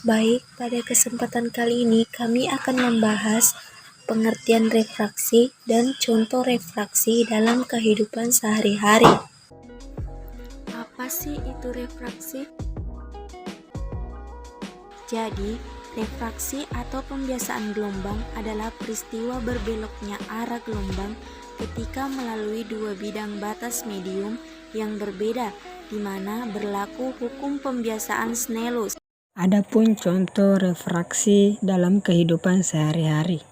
Baik, pada kesempatan kali ini kami akan membahas pengertian refraksi dan contoh refraksi dalam kehidupan sehari-hari. Apa sih itu refraksi? Jadi, refraksi atau pembiasaan gelombang adalah peristiwa berbeloknya arah gelombang ketika melalui dua bidang batas medium yang berbeda, di mana berlaku hukum pembiasaan Snellius. Adapun contoh refraksi dalam kehidupan sehari-hari,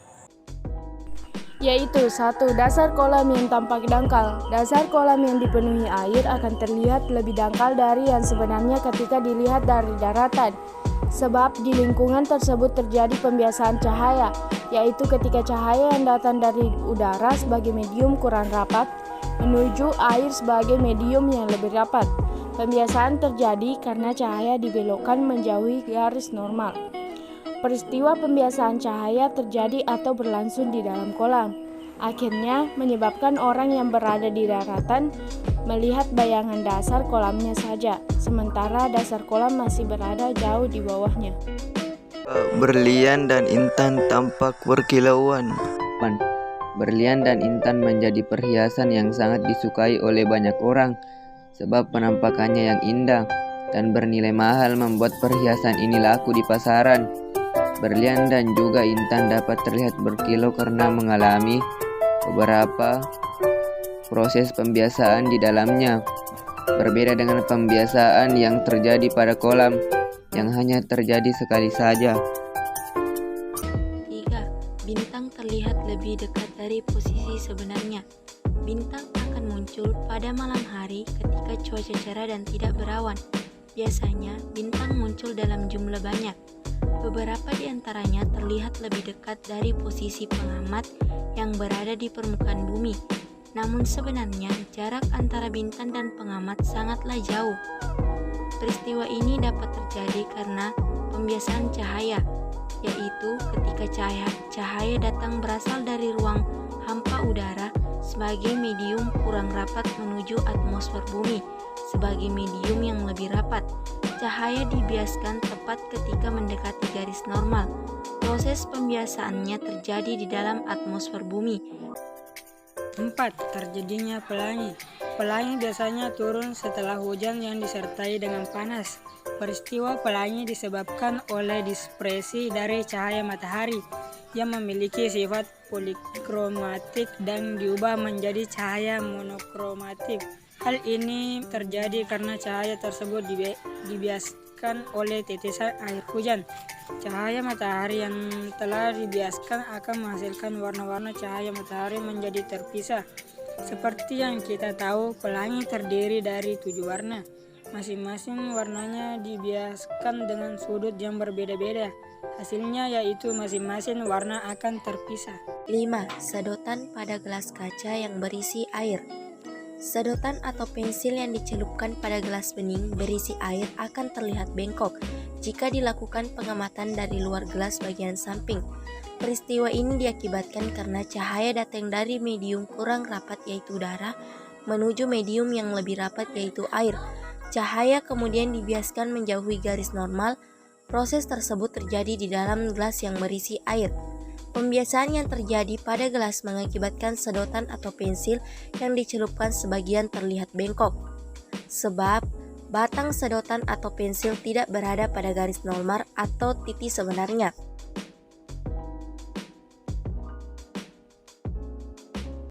yaitu 1. Dasar kolam yang tampak dangkal. Dasar kolam yang dipenuhi air akan terlihat lebih dangkal dari yang sebenarnya ketika dilihat dari daratan, sebab di lingkungan tersebut terjadi pembiasaan cahaya, yaitu ketika cahaya yang datang dari udara sebagai medium kurang rapat menuju air sebagai medium yang lebih rapat. Pembiasaan terjadi karena cahaya dibelokkan menjauhi garis normal. Peristiwa pembiasaan cahaya terjadi atau berlangsung di dalam kolam, akhirnya menyebabkan orang yang berada di daratan melihat bayangan dasar kolamnya saja, sementara dasar kolam masih berada jauh di bawahnya. Berlian dan intan tampak berkilauan. Berlian dan intan menjadi perhiasan yang sangat disukai oleh banyak orang, sebab penampakannya yang indah dan bernilai mahal membuat perhiasan ini laku di pasaran. Berlian dan juga intan dapat terlihat berkilau karena mengalami beberapa proses pembiasaan di dalamnya. Berbeda dengan pembiasaan yang terjadi pada kolam, yang hanya terjadi sekali saja. 3. Bintang terlihat lebih dekat dari posisi sebenarnya. Bintang akan muncul pada malam hari ketika cuaca cerah dan tidak berawan. Biasanya, bintang muncul dalam jumlah banyak. Beberapa di antaranya terlihat lebih dekat dari posisi pengamat yang berada di permukaan bumi. Namun sebenarnya, jarak antara bintang dan pengamat sangatlah jauh. Peristiwa ini dapat terjadi karena pembiasaan cahaya, yaitu ketika cahaya datang berasal dari ruang hampa udara sebagai medium kurang rapat menuju atmosfer bumi sebagai medium yang lebih rapat. Cahaya dibiaskan tepat ketika mendekati garis normal. Proses pembiasaannya terjadi di dalam atmosfer bumi. 4. Terjadinya pelangi. Pelangi biasanya turun setelah hujan yang disertai dengan panas. Peristiwa pelangi disebabkan oleh dispersi dari cahaya matahari yang memiliki sifat polikromatik dan diubah menjadi cahaya monokromatik. Hal ini terjadi karena cahaya tersebut dibiaskan oleh tetesan air hujan. Cahaya matahari yang telah dibiaskan akan menghasilkan warna-warna cahaya matahari menjadi terpisah. Seperti yang kita tahu, pelangi terdiri dari 7 warna. Masing-masing warnanya dibiaskan dengan sudut yang berbeda-beda. Hasilnya yaitu masing-masing warna akan terpisah. 5. Sedotan pada gelas kaca yang berisi air. Sedotan atau pensil yang dicelupkan pada gelas bening berisi air akan terlihat bengkok jika dilakukan pengamatan dari luar gelas bagian samping. Peristiwa ini diakibatkan karena cahaya datang dari medium kurang rapat yaitu udara menuju medium yang lebih rapat yaitu air. Cahaya kemudian dibiaskan menjauhi garis normal. Proses tersebut terjadi di dalam gelas yang berisi air. Pembiasaan yang terjadi pada gelas mengakibatkan sedotan atau pensil yang dicelupkan sebagian terlihat bengkok, sebab batang sedotan atau pensil tidak berada pada garis normal atau titik sebenarnya.